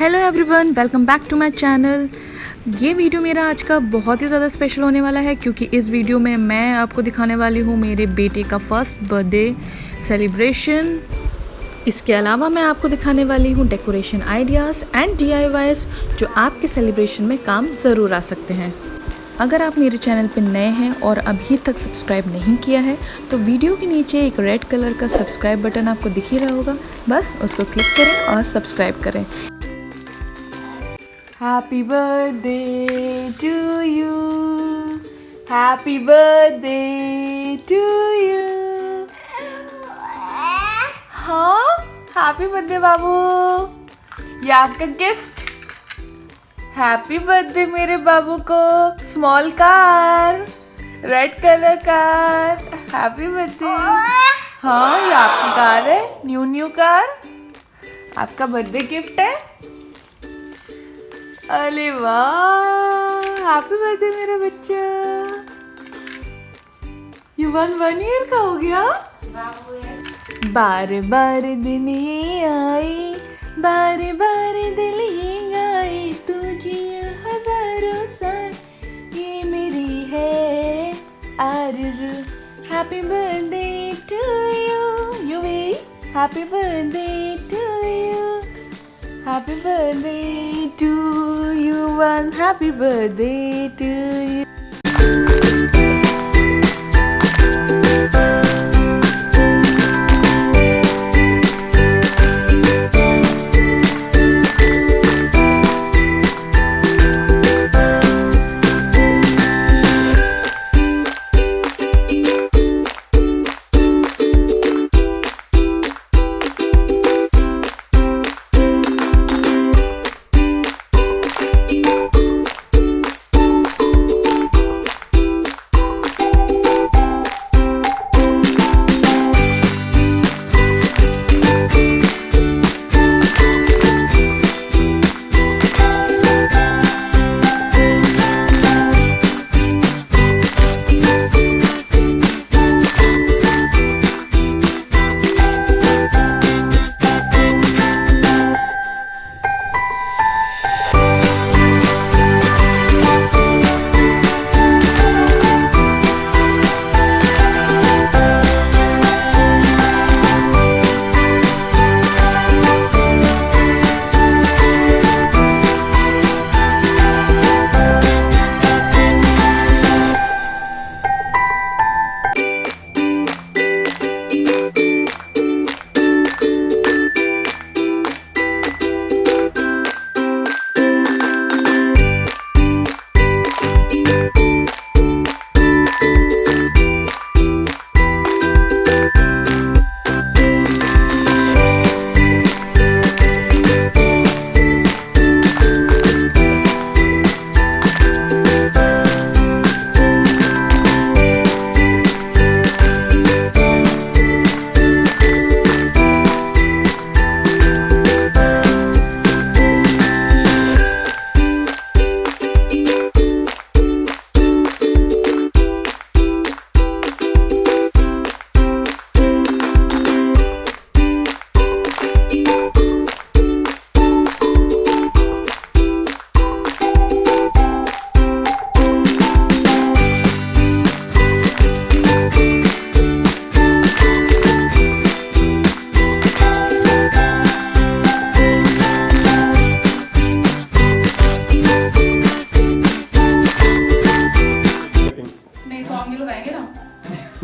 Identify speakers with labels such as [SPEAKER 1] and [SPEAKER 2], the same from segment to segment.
[SPEAKER 1] Hello everyone, welcome back to my channel. ये video मेरा आज का बहुत ही ज़्यादा स्पेशल होने वाला है क्योंकि इस वीडियो में मैं आपको दिखाने वाली हूँ मेरे बेटे का फर्स्ट बर्थडे सेलिब्रेशन। इसके अलावा मैं आपको दिखाने वाली हूँ डेकोरेशन आइडियाज़ एंड DIYs जो आपके सेलिब्रेशन में काम ज़रूर आ सकते हैं। अगर आप मेरे चैनल पर नए हैं और अभी तक सब्सक्राइब नहीं किया है तो वीडियो के नीचे एक रेड कलर का सब्सक्राइब बटन आपको दिख ही रहा होगा, बस उसको क्लिक करें और सब्सक्राइब करें। Happy birthday to you, happy birthday to you. हाँ, हैप्पी बर्थडे बाबू, ये आपका गिफ्ट। हैप्पी बर्थडे मेरे बाबू को। Small car, red colour car, happy birthday. हाँ, ये आपकी कार है, न्यू कार, आपका बर्थडे गिफ्ट है। अरे वाह, हैप्पी बर्थडे मेरा बच्चा। युवान 1 ईयर का हो गया। बार बार दिन ये आई, बार बार दिल ये गाए, तुझे हजारों साल ये मेरी है आरज़ू। Happy birthday to you Yuvi, happy birthday to you, happy birthday to Yuvaan, happy birthday to you.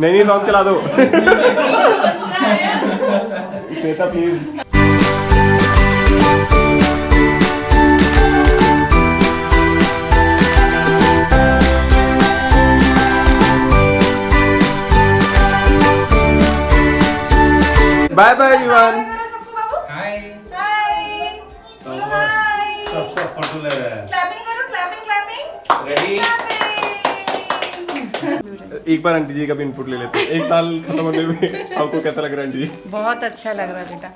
[SPEAKER 2] नहीं सॉन्ग चला दो। श्वेता प्लीज। बाय बाय युवान।
[SPEAKER 3] हाय
[SPEAKER 4] हाय
[SPEAKER 3] सब फोटो ले रहे हैं।
[SPEAKER 4] क्लैपिंग करो, क्लैपिंग
[SPEAKER 3] रेडी।
[SPEAKER 2] एक बार आंटी जी का भी इनपुट ले लेते हैं। एक साल खत्म होने में आपको कैसा लग रहा है आंटी जी?
[SPEAKER 4] बहुत अच्छा लग रहा है बेटा,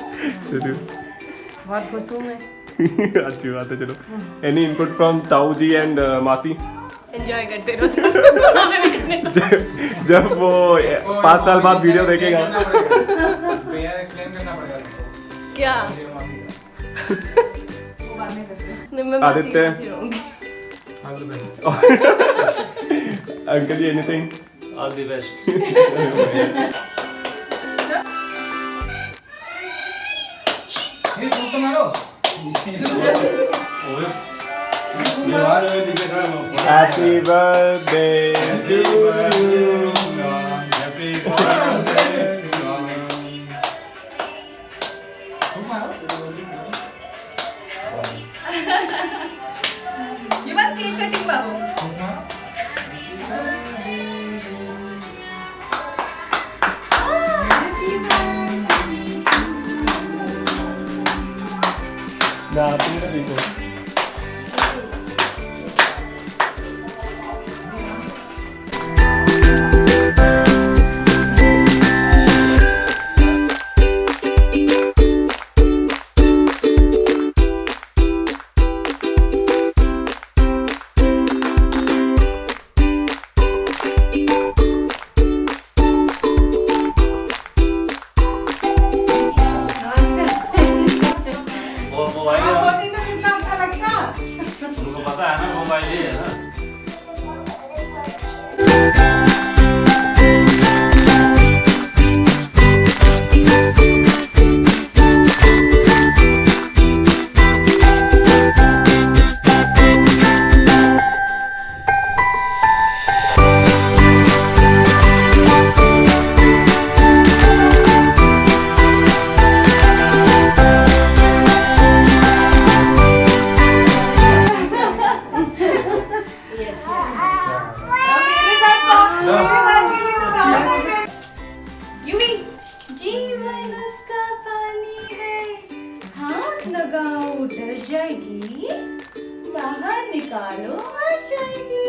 [SPEAKER 4] बहुत खुश हूँ मैं।
[SPEAKER 2] अच्छी बात है। चलो, एनी इनपुट फ्रॉम ताऊ जी एंड मासी?
[SPEAKER 4] एंजॉय करते रहो।
[SPEAKER 2] जब वो 5 साल बाद वीडियो देखेगा।
[SPEAKER 3] एक्सप्लेन करना पड़ेगा
[SPEAKER 4] क्या? नहीं, मैं
[SPEAKER 2] आदित्य।
[SPEAKER 4] बस ही रहूंगी।
[SPEAKER 3] All the best.
[SPEAKER 2] Uncle ji anything?
[SPEAKER 3] All the best. ये फोटो मारो। ओए। युवान में नीचे खड़ा हो।
[SPEAKER 2] Happy birthday to you.
[SPEAKER 3] Happy birthday, Yuvaan. तुम मारो।
[SPEAKER 4] युवान केक कटिंग बाबू।
[SPEAKER 3] तुम मारो।
[SPEAKER 2] ना तुमने देखो।
[SPEAKER 3] वो मोबाइल है।
[SPEAKER 4] बहुत ही ना कितना अच्छा लगता।
[SPEAKER 3] तुमको पता है ना मोबाइल ही है ना।
[SPEAKER 4] युवी, जीवन उसका पानी है, हाथ लगाओ डर जाएगी, बाहर निकालो मर जाएगी।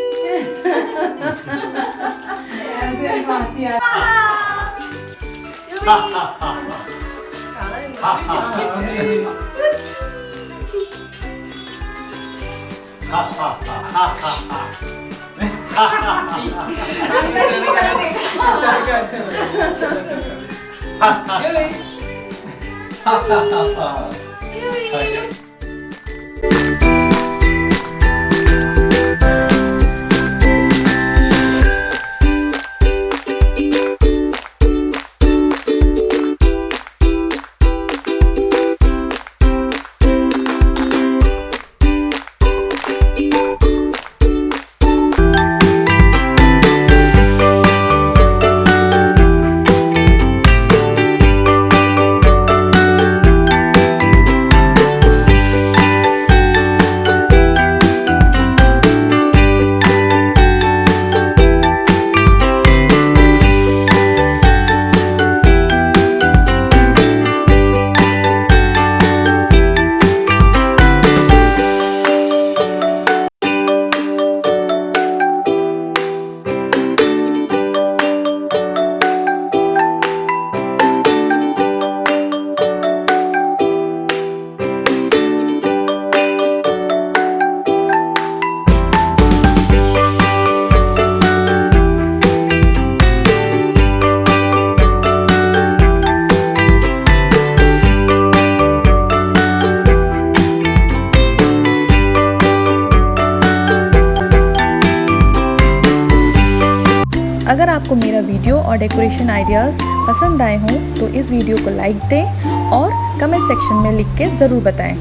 [SPEAKER 1] अगर आपको मेरा वीडियो और डेकोरेशन आइडियाज़ पसंद आए हों तो इस वीडियो को लाइक दें और कमेंट सेक्शन में लिख के ज़रूर बताएं।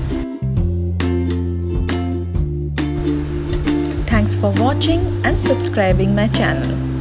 [SPEAKER 1] Thanks for watching and subscribing my channel.